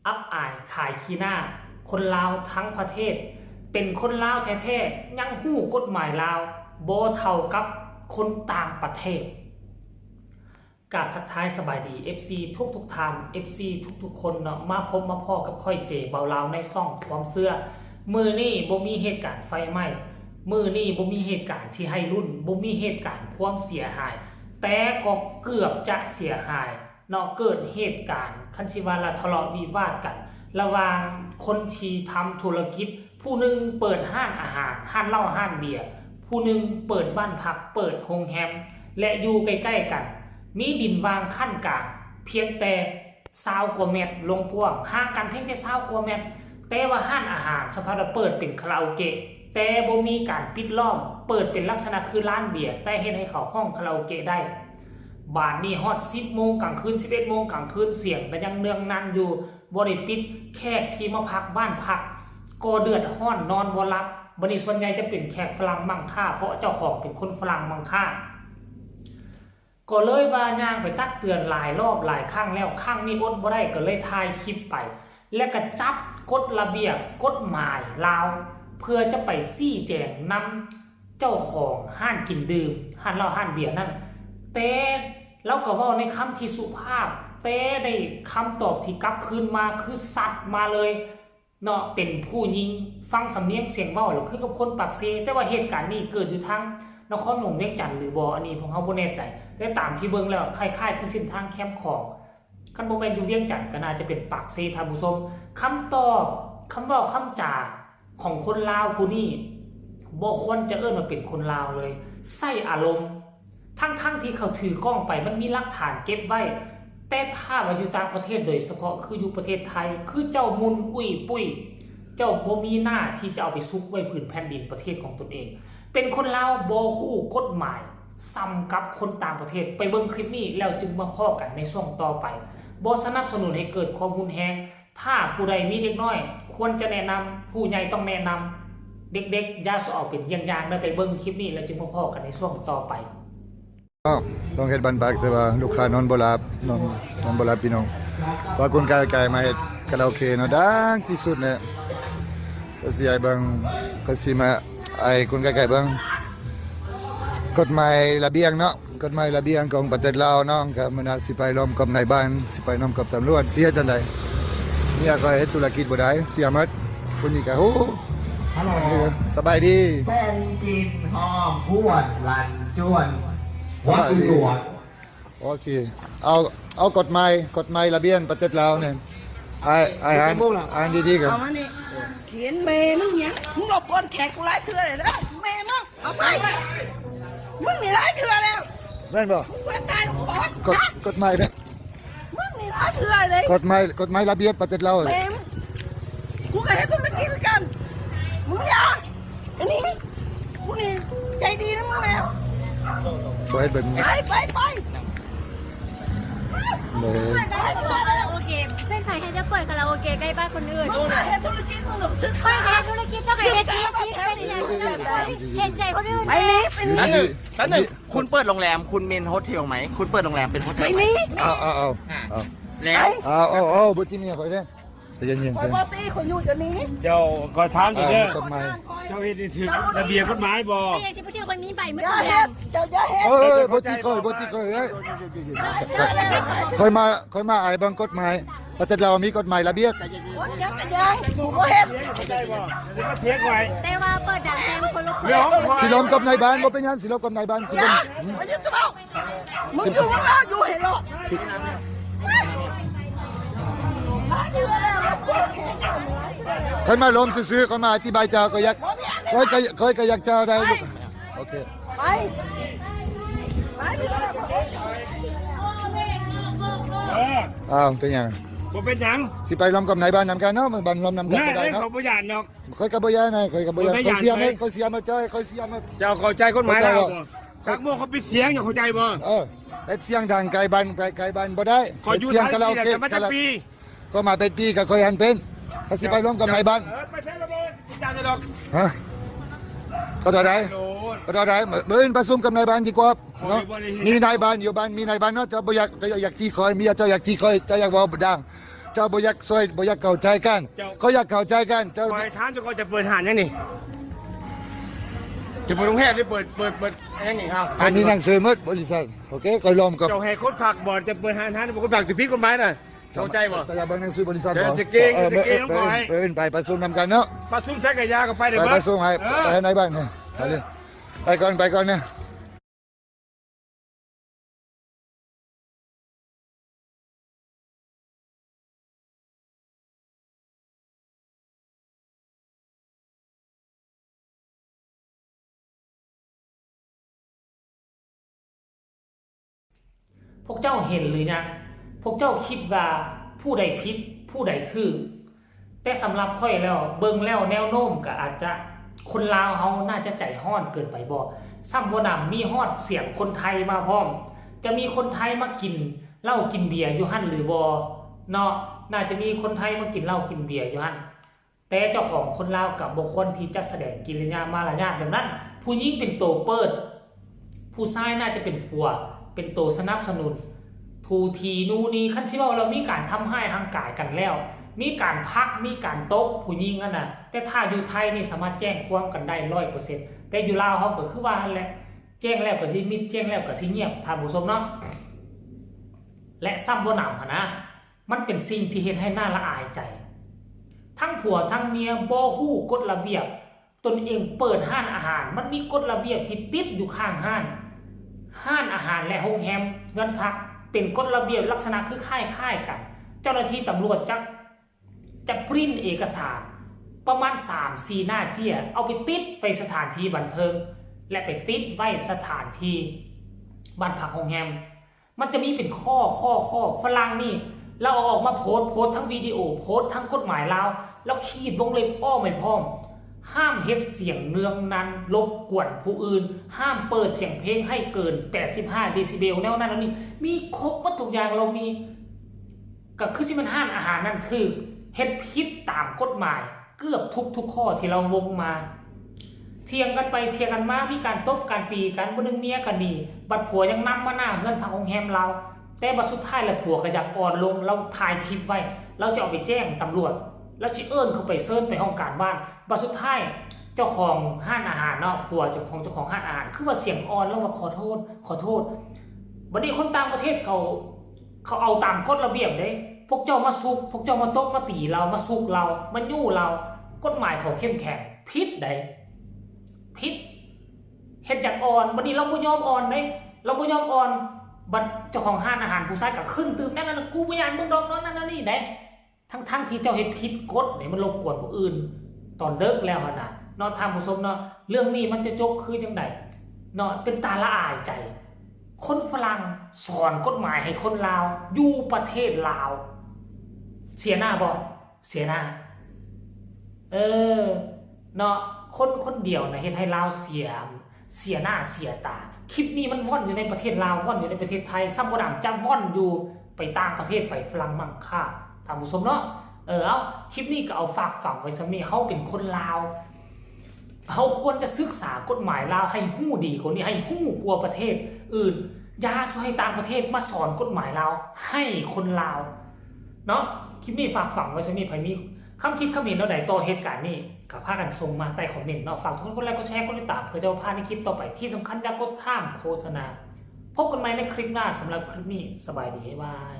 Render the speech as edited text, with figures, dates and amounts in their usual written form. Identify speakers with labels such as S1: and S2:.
S1: อับอายขายขี้หน้าคนลาวทั้งประเทศเป็นคนลาวแท้ๆยังฮู้กฎหมายลาวบ่เท่ากับคนต่างประเทศกราบทักทายสบายดี FC ทุกท่าน FC ทุกคนเนาะมาพบมาพ่อกับค่อยเจเบาลาวในซ่องความเสื้อมือนี่บ่มีเหตุการณ์ไฟไหม้มือนี่บ่มีเหตุการณ์ที่ให้รุ่นบ่มีเหตุการณ์ความเสียหายแต่ก็เกือบจะเสียหายเนาะเกิดเหตุการณ์คันสิว่าละทะเลาะวิวาทกันระหว่างคนที่ทำธุรกิจผู้หนึ่งเปิดห้างอาหารห้างเหล้าห้างเบียร์ผู้หนึ่งเปิดบ้านพักเปิดโรงแรมและอยู่ใกล้ๆกันมีดินวางขั้นกลางเพียงแต่20 กว่าเมตรลงกว้างห่างกันเพียงแต่20 กว่าเมตรแต่ว่าห้างอาหารสภาพเปิดเป็นคาราโอเกะแต่บ่มีการปิดล้อมเปิดเป็นลักษณะคือร้านเบียร์แต่เฮ็ดให้เขาห้องคาราโอเกะได้บาดนี้ฮอด 10 โมงกลางคืน 11 โมงกลางคืนเสียงก็ยังเนืองนันอยู่บ่ได้ปิดแขกที่มาพักบ้านพักก็เดือดร้อนนอนบ่หลับบัดนี้ส่วนใหญ่จะเป็นแขกฝรั่งมั่งค่าเพราะเจ้าของเป็นคนฝรั่งมั่งค่าก็เลยว่าย่างไปตักเตือนหลายรอบหลายครั้งแล้วครั้งนี้อดบ่ได้ก็เลยถ่ายคลิปไปแล้วก็จับกฎระเบียบกฎหมายลาวเพื่อจะไปชี้แจงนำเจ้าของห้านกินดื่มห้านเหล้าห้านเบียร์นั่นแต่เราก็เว้าในคำที่สุภาพแต่ได้คำตอบที่กลับคืนมาคือสัตว์มาเลยเนาะเป็นผู้หญิงฟังสำเนียงเสียงเว้าหรือคือกับคนปากเซแต่ว่าเหตุการณ์นี้เกิดอยู่ทางนครหลวงเวียงจันทน์หรือบ่อันนี้ผมเฮาบ่แน่ใจแต่ตามที่เบิ่งแล้วคล้ายๆคือเส้นทางแคมป์ของคันบ่แม่นอยู่เวียงจันทน์ก็น่าจะเป็นปากเซท่านผู้ชมคำตอบคำเว้าคำจาของคนลาวผู้นี้บ่ควรจะเอิ้นว่าเป็นคนลาวเลยใส่อารมณ์ทั้งที่เขาถือกล้องไปมันมีหลักฐานเก็บไว้แต่ถ้าว่าอยู่ต่างประเทศโดยเฉพาะคืออยู่ประเทศไทยคือเจ้ามุนอุ้ยปุ้ยเจ้าบ่มีหน้าที่จะเอาไปซุกไว้พื้นแผ่นดินประเทศของตนเองเป็นคนลาวบ่ฮู้กฎหมายซ้ำกับคนต่างประเทศไปเบิ่งคลิปนี้แล้วจึงมาพ้อกันในช่วงต่อไปบ่สนับสนุนให้เกิดความรุนแรงถ้าผู้ใดมีเด็กน้อยควรจะแนะนำผู้ใหญ่ต้องแนะนำเด็กๆอย่าเอาเป็นอย่างๆได้ไปเบิ่งคลิปนี้แล้วจึงมาพ้อกันในช่วงต่อไป
S2: ต้องเฮ็ดบ้านพักแต่ว่าลูกค้านอนบ่หลับนอนบ่หลับพี่น้องเพราะคนไกลๆมาเฮ็ดคาราโอเกะเนาะดังที่สุดเนี่ยก็สิให้เบิ่งก็สิมาไอ้คนไกลๆเบิ่งกฎหมายระเบียงเนาะกฎหมายระเบียงของประเทศลาวเนาะก็มันน่าสิไปล้อมกับนายบ้านสิไปล้อมกับตำรวจเสียจังได๋เนี่ยก็เฮ็ดธุรกิจบ่ได้เสียหมดคนนี้ก็โอ้ฮัลโหลสบายดี
S3: แป้งกินหอมพวดลันจวนวัดหลวง
S2: อ๋อสิเอากฎหมายระเบียงประเทศลาวเนี่ยอ่านดีๆกัน
S4: เอามานี่เขียนเมย์มึงเนี่ยมึงรบกวนแขกกูหลายเทื่อเลยนะเมย์มึงเอาไปมึงนี่หลายเทื่อแล้ว
S2: แม่นบ่
S4: มึงเฟ้นตายมึงบอก
S2: กฎหมายเนี่ย
S4: มึงนี่หลายเทื่อเลย
S2: กฎหมายระเบียบประเทศลาว
S4: เมย์กูก็เห็นธุรกิจเหมือนกันมึงอย่าอันนี้กูนี่ใจดีนะมึงแล้ว
S2: บ่เฮ็ดแบบนี้
S4: ไป
S2: บ่เฮ็ด
S4: หลายเทื่อแล้ว
S5: โอเคเพื่อนใครให้จะเปิดคาราโอเกะใกล้บ้านคนอื่น
S4: มึงเห็นธุรกิจมึงต้องซื้อ
S5: เพื่อนให้ธุรกิจเจ้าใครให้ธุรกิจเป็นยังไงเห็นใจคนอื่น
S4: ไปนี่เป็นนี่
S3: แป๊บนึงคุณเปิดโรงแรมคุณเมนโฮเทลไหมคุณเปิดโรงแรมเป็นโฮเทล
S4: ไป
S3: ไหม
S4: นี่
S2: เอา
S3: แล้ว
S2: เอาบ่จิเนี่ยค่อยเด้ใจเย็นๆ
S4: คอยปกติคนอยู่จะนี้
S6: เจ้าก็ถามอยู่เด้อก
S2: ฎหมาย
S6: เจ้าเฮ็ดนี่ถึงระเบียบกฎหมายบ่
S5: ไม่ใช่สิพูดถึงคนมีใบเมื่อ
S4: อย่า
S5: กี้
S4: เฮ็ดเจ้าอย่าเฮ็ด
S2: บ่จิค่อยเอ้ยค่อยมาไอ้เบิ่งกฎหมายประเทศลาวมีกฎหมายระเบียบ
S4: คนยังกันยังกูบ่เฮ็ด
S6: เข้าใจบ่เดี๋ยวก็เทคไว้
S5: แต่ว่าเปิดด่านแทนคนละคน
S6: เรื่องของ
S2: สิล้มกับนายบ้านบ่เป็นหยังสิล้มกับนายบ้านสิ
S4: อ
S2: ล้
S4: ย่าม มายึดสมองมึงอยู่ข้างล่างอยู่เห็นหรอมาที่ว่าแล้วเราปวดแขน
S2: ค่อยมาล้มซื่อๆค่อยมาอธิบายเจ้าก็อยากค่อยก็อยากเจ้าได้ลูกโอเค
S4: ไปไปที่ว่าแล้ว
S2: เป็นหยัง
S6: บ่เป็นหยัง
S2: สิไปล้มกับนายบ้านนำกันเนาะบ้านล้มนำกัน
S6: ง่าย
S2: ก็ได้
S6: เลย
S2: เนาะ
S6: เขาบ่ย่านดอก
S2: ค่อยก็บ่ยานค่อยก็บ่ยานค่อยเสียมาจ้อยค่อยเสียมา
S6: เจ้าเข้าใจกฎหมายแล้วบ่จักโมงเขาปิดเสียงอย่าเข้าใจบ่
S2: เฮ็ดเสียงดังไกลบ้านบ่ได้
S6: ขออยู่
S2: เสียง
S6: ไทย
S2: คาราโอ
S6: ปี
S2: เกะ
S6: แต่มาจากปี
S2: ก็มาเป็นปีก็ค่อยหันเป็นถ้าสิไปล้มกับนายบ้าน
S6: ไปใช้ระเบิดจ้าจะดอก
S2: ฮะก็ได้
S6: โดน
S2: ก็ได้มื้อประชุมกับนายบ้านดีกว่าเนาะมีนายบ้านอยู่บ้านมีนายบ้านเนาะเจ้าบ่อยากที่คอยเมียเจ้าอยากที่คอยเจ้าอยากเว้าดัง เจ้าบ่อยากซอยบ่อยากเข้าใจกันเขาอยากเข้าใจกันเจ้า
S6: ปล่อยทานจนก็จะเปิดหานยังนี่จะเปิดโรงแรมที่เปิดยังนี่ครับ
S2: เขามีหนังสือหมดบริษัทโอเคก็ล้อมกับ
S6: เจ้าแหกคนผักบ่จะเปิดหานคนผักจะพิษกฎหมายน่ะเข้าใจบ่
S2: จะเบิ่งหนังสือบริษัท
S6: เดี๋
S2: บ่
S6: ยวจะเก่งจะเก่ง
S2: ไป
S6: น้องบอย
S2: ไปประชุมนำกันเนาะ
S6: มาซุ่มใช้กระยาก็ไปเดี๋ยว
S2: ไป
S6: เบิ
S2: ไป
S6: ด
S2: ส่งให้ไปให้ไหนบ้างเนี่ยไปเลยไปก่อนเนี่ย
S1: พวกเจ้าเห็นหรือยังพวกเจ้าคิดว่าผู้ใดผิดผู้ใดถูกแต่สำหรับค่อยแล้วเบิ่งแล้วแนวโน้มก็อาจจะคนลาวเฮาน่าจะใจห้อนเกินไปบ่ซ้ำบ่นำมีฮอดเสียงคนไทยมาพร้อมจะมีคนไทยมากินเหล้ากินเบียร์อยู่หั่นหรือบ่เนาะน่าจะมีคนไทยมากินเหล้ากินเบียร์อยู่หั่นแต่เจ้าของคนลาวกับบุคคลที่จะแสดงกิริยามารยาทแบบนั้นผู้หญิงเป็นโตเปิดผู้ชายน่าจะเป็นผัวเป็นโตสนับสนุนทูทีนูนีคันที่ว่าเรามีการทำให้ทางกายกันแล้วมีการพักมีการตบผู้หญิงนั่นน่ะแต่ถ้าอยู่ไทยนี่สามารถแจ้งความกันได้ 100% แต่อยู่ลาวเฮาก็คือว่าแหละแจ้งแล้วก็สิมิดแจ้งแล้วก็สิเงียบท่านผู้ชมเนาะและซ้ำบ่นำนะมันเป็นสิ่งที่เฮ็ดให้น่าละอายใจทั้งผัวทั้งเมียบ่ฮู้กฎระเบียบตนเองเปิดห้านอาหารมันมีกฎระเบียบที่ติดอยู่ข้างห้านอาหารและโรงแรมเงินพักเป็นกฎระเบียบลักษณะคือค่ายกันเจ้าหน้าที่ตำรวจจะปริ้นเอกสารประมาณ 3-4 หน้าเจี้ยเอาไปติดไว้สถานที่บันเทิงและไปติดไว้สถานที่บ้านพักโรงแรมมันจะมีเป็นข้อฝรั่งนี่เราเอาออกมาโพสทั้งวิดีโอโพสทั้งกฎหมายลาวแล้วขีดวงเล็บอ้อไม่พร้อมห้ามเฮ็ดเสียงเนืองนั้นรบกวนผู้อื่นห้ามเปิดเสียงเพลงให้เกิน85เดซิเบลแนวนั้นนี่มีครบหมดทุกอย่างเรามีก็คือที่มันห้ามอาหารนั่นคือเฮ็ดผิดตามกฎหมายเกือบทุกข้อที่เราวงมาเถียงกันไปเถียงกันมามีการตบการตีกันบ่นึงเมียกันนี่บัดผัวยังนำมาหน้าเฮือนพักโรงแรมเราแต่บัดสุดท้ายแล้วผัวก็อยากอ่อนลงเราถ่ายคลิปไว้เราจะเอาไปแจ้งตำรวจแล้วสิเอิ้นเขาไปเซิร์ชไปห้องการบ้านบัดสุดท้ายเจ้าของห้านอาหารเนาะผัวเจ้าของห้านอาหารคือว่าเสียงอ่อนแล้วว่าขอโทษบัดนี้คนต่างประเทศเขาเอาตามกฎระเบียบเด้พวกเจ้ามาซุกพวกเจ้ามาตบมาตีเรามาซุกเรามายู่เรากฎหมายเขาเข้มแข็งผิดใดผิดเฮ็ดจากอ่อนบัดนี้เราบ่ยอมอ่อนเด้เราบ่ยอมอ่อนบัดเจ้าของห้านอาหารผู้ชายก็ขึ้นตื่นนั่นกูบ่ยานมึงดอกนั่นนี่เด้ทั้งที่เจ้าเฮ็ดผิดกฎเนี่ยมันรบกวนผู้อื่นตอนเลิกแล้วหั่นน่ะเนาะท่านผู้ชมเนาะเรื่องนี้มันจะจบคือจังได๋เนาะเป็นตาละอายใจคนฝรั่งสอนกฎหมายให้คนลาวอยู่ประเทศลาวเสียหน้าบ่เสียหน้าเนาะคนเดียวนะเฮ็ดให้ลาวเสียหน้าเสียตาคลิปนี้มันว่อนอยู่ในประเทศลาวว่อนอยู่ในประเทศไทยซ้ำบ่ดำจะว่อนอยู่ไปต่างประเทศไปฝรั่งมั่งค่าท่านผู้ชมเนาะเอาคลิปนี้ก็เอาฝากฝังไว้ซะนี่เฮาเป็นคนลาวเฮาควรจะศึกษากฎหมายลาวให้ฮู้ดีกว่านี้ให้ฮู้กว่าประเทศอื่นอย่าให้ต่างประเทศมาสอนกฎหมายลาวให้คนลาวเนาะคลิปนี้ฝากฝังไว้ซะนี่ไผมีคำคิดคำเห็นเอาใดต่อเหตุการณ์นี้ก็พากันส่งมาใต้คอมเมนต์เนาะฝากทุกคนกดไลค์กดแชร์กดติดตามเพื่อจะพาในคลิปต่อไปที่สำคัญอย่ากดข้ามโฆษณาพบกันใหม่ในคลิปหน้าสำหรับคลิปนี้สบายดีบ๊ายบาย